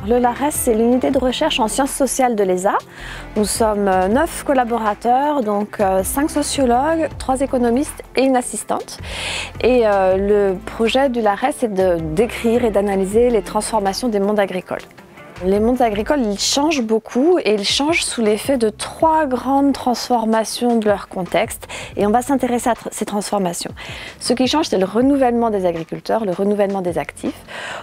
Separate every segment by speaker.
Speaker 1: le LARES, c'est l'unité de recherche en sciences sociales de l'ESA. Nous sommes 9 collaborateurs, donc 5 sociologues, 3 économistes et une assistante. Et le projet du LARES est de décrire et d'analyser les transformations des mondes agricoles. Les mondes agricoles, ils changent beaucoup et ils changent sous l'effet de 3 grandes transformations de leur contexte et on va s'intéresser à ces transformations. Ce qui change, c'est le renouvellement des agriculteurs, le renouvellement des actifs.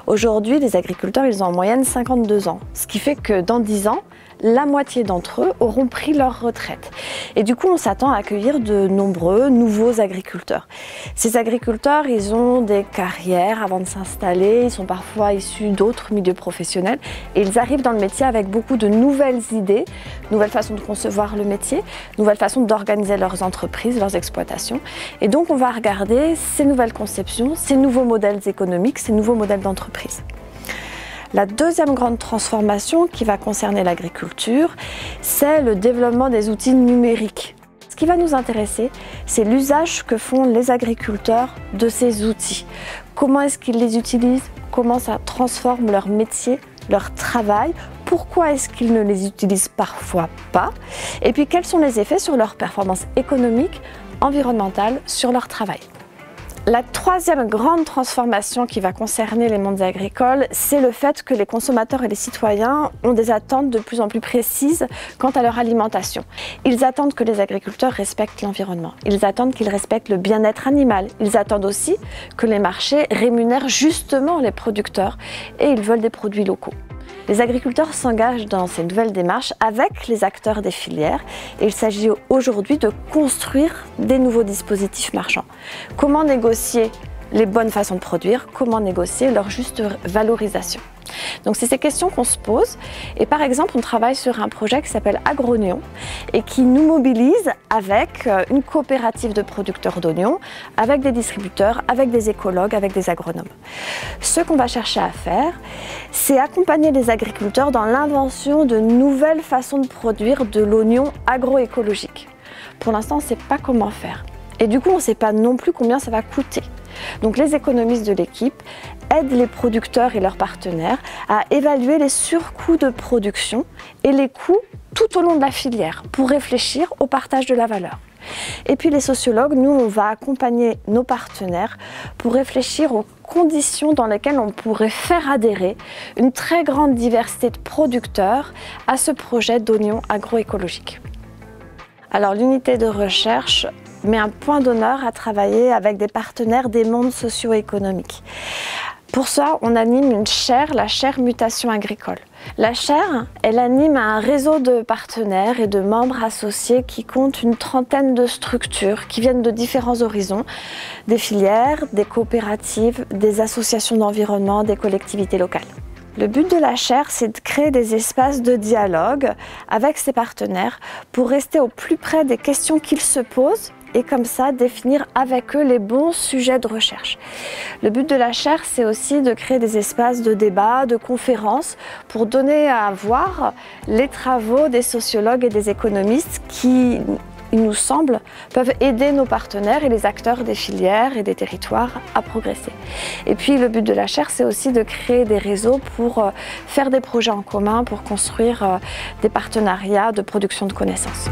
Speaker 1: Aujourd'hui, les agriculteurs, ils ont en moyenne 52 ans, ce qui fait que dans 10 ans, la moitié d'entre eux auront pris leur retraite. Et du coup, on s'attend à accueillir de nombreux nouveaux agriculteurs. Ces agriculteurs, ils ont des carrières avant de s'installer, ils sont parfois issus d'autres milieux professionnels et ils arrivent dans le métier avec beaucoup de nouvelles idées, nouvelles façons de concevoir le métier, nouvelles façons d'organiser leurs entreprises, leurs exploitations. Et donc, on va regarder ces nouvelles conceptions, ces nouveaux modèles économiques, ces nouveaux modèles d'entreprise. La deuxième grande transformation qui va concerner l'agriculture, c'est le développement des outils numériques. Ce qui va nous intéresser, c'est l'usage que font les agriculteurs de ces outils. Comment est-ce qu'ils les utilisent? Comment ça transforme leur métier, leur travail? Pourquoi est-ce qu'ils ne les utilisent parfois pas? Et puis quels sont les effets sur leur performance économique, environnementale, sur leur travail? La troisième grande transformation qui va concerner les mondes agricoles, c'est le fait que les consommateurs et les citoyens ont des attentes de plus en plus précises quant à leur alimentation. Ils attendent que les agriculteurs respectent l'environnement, ils attendent qu'ils respectent le bien-être animal, ils attendent aussi que les marchés rémunèrent justement les producteurs et ils veulent des produits locaux. Les agriculteurs s'engagent dans ces nouvelles démarches avec les acteurs des filières et il s'agit aujourd'hui de construire des nouveaux dispositifs marchands. Comment négocier les bonnes façons de produire, comment négocier leur juste valorisation. Donc c'est ces questions qu'on se pose et par exemple on travaille sur un projet qui s'appelle Agronion et qui nous mobilise avec une coopérative de producteurs d'oignons, avec des distributeurs, avec des écologues, avec des agronomes. Ce qu'on va chercher à faire, c'est accompagner les agriculteurs dans l'invention de nouvelles façons de produire de l'oignon agroécologique. Pour l'instant on ne sait pas comment faire et du coup on ne sait pas non plus combien ça va coûter. Donc les économistes de l'équipe aident les producteurs et leurs partenaires à évaluer les surcoûts de production et les coûts tout au long de la filière pour réfléchir au partage de la valeur. Et puis les sociologues, nous, on va accompagner nos partenaires pour réfléchir aux conditions dans lesquelles on pourrait faire adhérer une très grande diversité de producteurs à ce projet d'oignons agroécologiques. Alors l'unité de recherche met un point d'honneur à travailler avec des partenaires des mondes socio-économiques. Pour ça, on anime une chaire, la chaire Mutation agricole. La chaire, elle anime un réseau de partenaires et de membres associés qui comptent une trentaine de structures qui viennent de différents horizons, des filières, des coopératives, des associations d'environnement, des collectivités locales. Le but de la chaire, c'est de créer des espaces de dialogue avec ces partenaires pour rester au plus près des questions qu'ils se posent et comme ça définir avec eux les bons sujets de recherche. Le but de la chaire, c'est aussi de créer des espaces de débat, de conférences pour donner à voir les travaux des sociologues et des économistes qui, il nous semble, peuvent aider nos partenaires et les acteurs des filières et des territoires à progresser. Et puis le but de la chaire, c'est aussi de créer des réseaux pour faire des projets en commun, pour construire des partenariats de production de connaissances.